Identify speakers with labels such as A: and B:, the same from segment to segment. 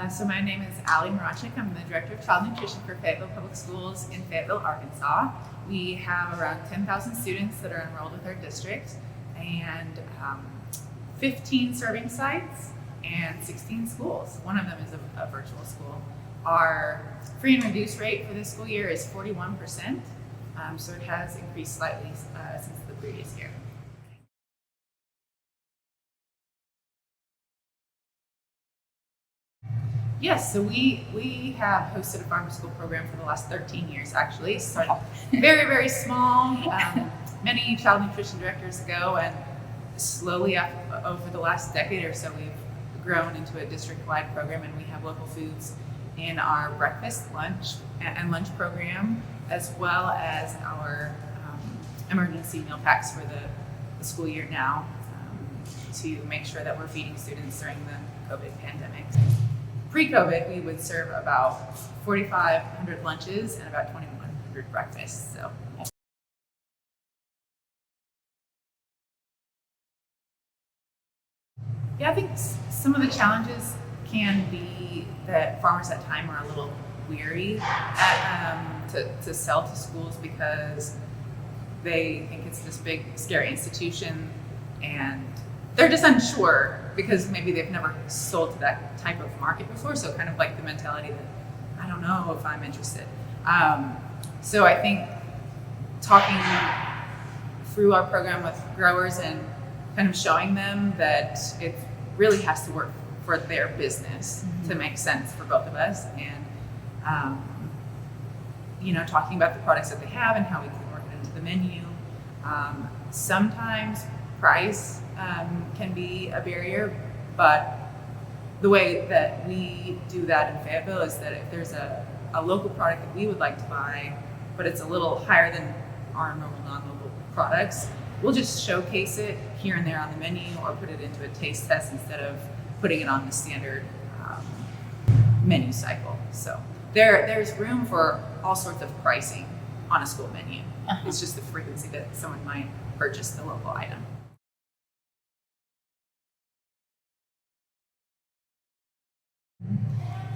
A: So my name is Mrachek. I'm the Director of Child Nutrition for Fayetteville Public Schools in Fayetteville, Arkansas. We have around 10,000 students that are enrolled with our district and 15 serving sites and 16 schools. One of them is a virtual school. Our free and reduced rate for this school year is 41%, so it has increased slightly since the previous year. Yes, so we have hosted a farm to school program for the last 13 years, actually. Started very, very small, many child nutrition directors ago, and slowly over the last decade or so, we've grown into a district-wide program, and we have local foods in our breakfast, lunch, and lunch program, as well as our emergency meal packs for the school year now, to make sure that we're feeding students during the COVID pandemic. Pre-COVID, we would serve about 4,500 lunches and about 2,100 breakfasts. So, yeah, I think some of the challenges can be that farmers at time are a little weary to sell to schools because they think it's this big, scary institution, and they're just unsure because maybe they've never sold to that type of market before. So kind of like the mentality that I don't know if I'm interested. So I think talking through our program with growers and kind of showing them that it really has to work for their business to make sense for both of us, and talking about the products that they have and how we can work it into the menu. Sometimes price can be a barrier, but the way that we do that in Fayetteville is that if there's a local product that we would like to buy, but it's a little higher than our normal non-local products, we'll just showcase it here and there on the menu or put it into a taste test instead of putting it on the standard menu cycle. So there's room for all sorts of pricing on a school menu. It's just the frequency that someone might purchase the local item.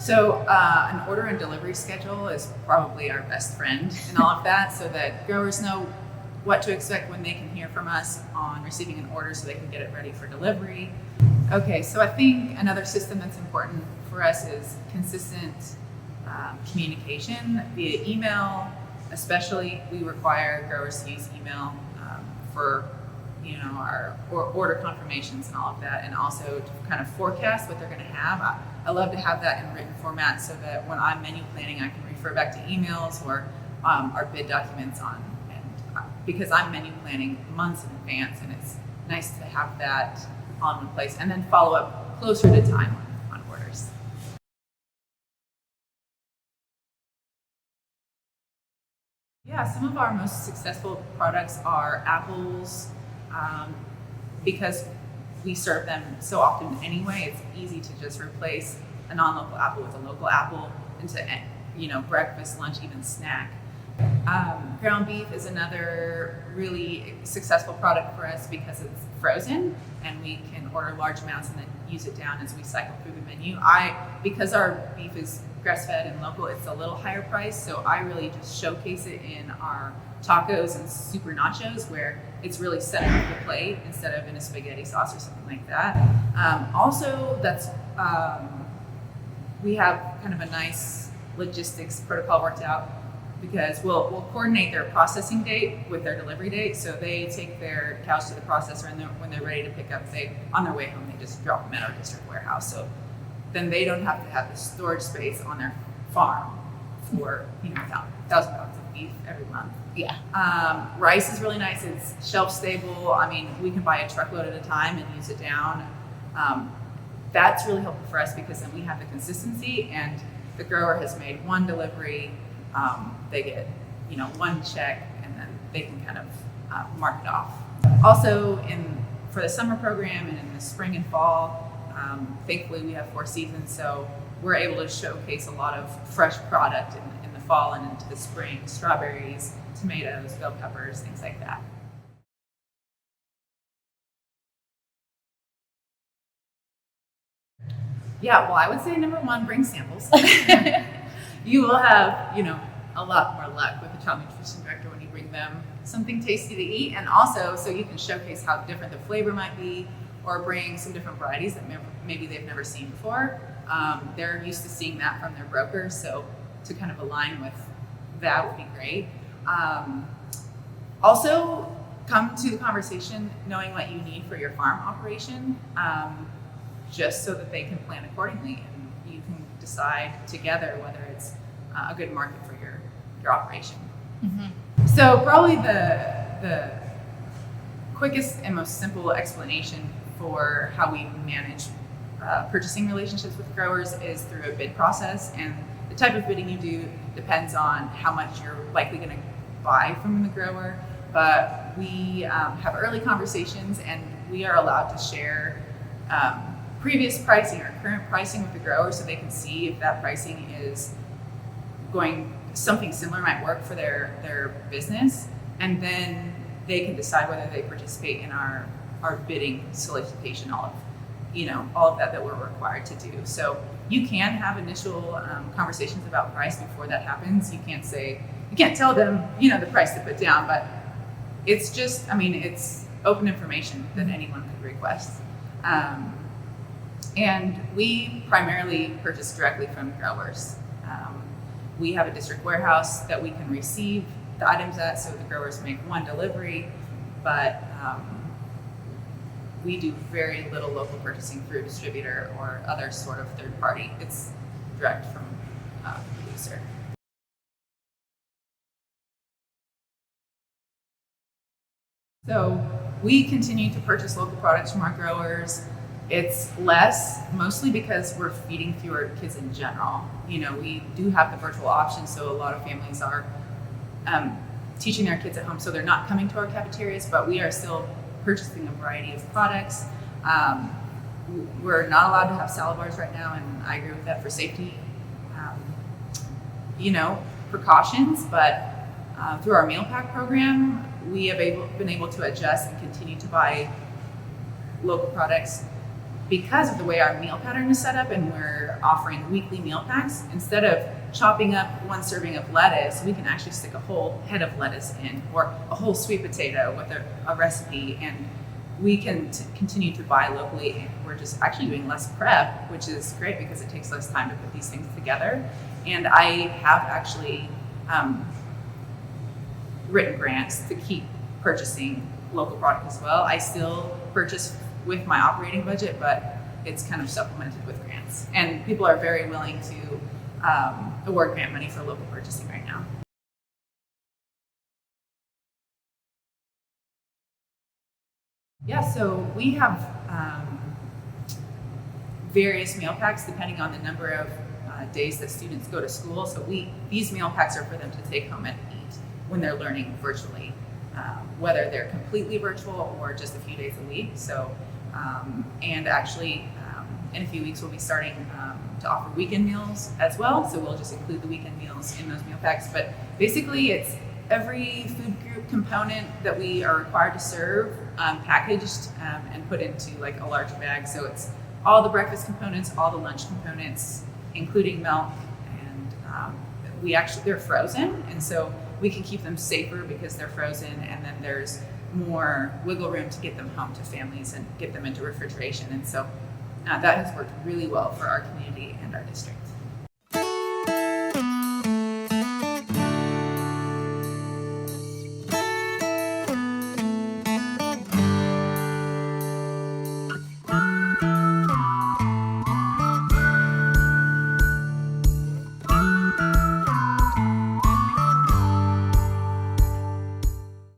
A: So an order and delivery schedule is probably our best friend in all of that, so that growers know what to expect when they can hear from us on receiving an order so they can get it ready for delivery. Okay, so I think another system that's important for us is consistent communication via email. Especially, we require growers to use email for our order confirmations and all of that, and also to kind of forecast what they're going to have. I love to have that in written format so that when I'm menu planning, I can refer back to emails or our bid documents because I'm menu planning months in advance, and it's nice to have that all in one place and then follow up closer to time on orders. Yeah, some of our most successful products are apples, because we serve them so often anyway. It's easy to just replace a non-local apple with a local apple into breakfast, lunch, even snack. Ground beef is another really successful product for us because it's frozen and we can order large amounts and then use it down as we cycle through the menu. Because our beef is grass-fed and local, it's a little higher price, so I really just showcase it in our tacos and super nachos where it's really set on the plate instead of in a spaghetti sauce or something like that. Also, we have kind of a nice logistics protocol worked out because we'll coordinate their processing date with their delivery date. So they take their cows to the processor, and when they're ready to pick up, on their way home, they just drop them at our district warehouse. So then they don't have to have the storage space on their farm for 1,000 pounds of beef every month.
B: Yeah.
A: Rice is really nice. It's shelf stable. I mean, we can buy a truckload at a time and use it down. That's really helpful for us because then we have the consistency, and the grower has made one delivery. They get, one check, and then they can kind of mark it off. Also, for the summer program and in the spring and fall, thankfully we have 4 seasons, so we're able to showcase a lot of fresh product in the fall and into the spring: strawberries, tomatoes, bell peppers, things like that. Yeah, well, I would say number one, bring samples. You will have, a lot more luck with the child nutrition director when you bring them something tasty to eat, and also so you can showcase how different the flavor might be, or bring some different varieties that maybe they've never seen before. They're used to seeing that from their brokers, so to kind of align with that would be great. Also, come to the conversation knowing what you need for your farm operation, just so that they can plan accordingly and you can decide together whether it's a good market for your operation. Mm-hmm. So probably the quickest and most simple explanation for how we manage purchasing relationships with growers is through a bid process, and the type of bidding you do depends on how much you're likely going to buy from the grower. But we have early conversations, and we are allowed to share previous pricing or current pricing with the grower, so they can see if that pricing is something similar might work for their business, and then they can decide whether they participate in our bidding solicitation, all of that we're required to do. So you can have initial conversations about price before that happens. You can't tell them the price to put down, but it's just, it's open information that anyone could request. And we primarily purchase directly from growers. We have a district warehouse that we can receive the items at, so the growers make one delivery, but we do very little local purchasing through a distributor or other sort of third party. It's direct from the producer. So we continue to purchase local products from our growers. It's less, mostly because we're feeding fewer kids in general. We do have the virtual option, so a lot of families are teaching their kids at home, so they're not coming to our cafeterias, but we are still purchasing a variety of products. We're not allowed to have salad bars right now, and I agree with that for safety, precautions, but through our meal pack program, we have been able to adjust and continue to buy local products because of the way our meal pattern is set up, and we're offering weekly meal packs. Instead of chopping up one serving of lettuce, we can actually stick a whole head of lettuce in, or a whole sweet potato with a recipe, and we can continue to buy locally. We're just actually doing less prep, which is great because it takes less time to put these things together. And I have actually written grants to keep purchasing local product as well. I still purchase with my operating budget, but it's kind of supplemented with grants. And people are very willing to award grant money for local purchasing right now. Yeah, so we have various meal packs depending on the number of days that students go to school. So these meal packs are for them to take home and eat when they're learning virtually, whether they're completely virtual or just a few days a week. So, and actually in a few weeks we'll be starting to offer weekend meals as well. So we'll just include the weekend meals in those meal packs. But basically it's every food group component that we are required to serve packaged and put into like a large bag. So it's all the breakfast components, all the lunch components, including milk, and they're frozen, and so we can keep them safer because they're frozen, and then there's more wiggle room to get them home to families and get them into refrigeration. And so that has worked really well for our community and our district.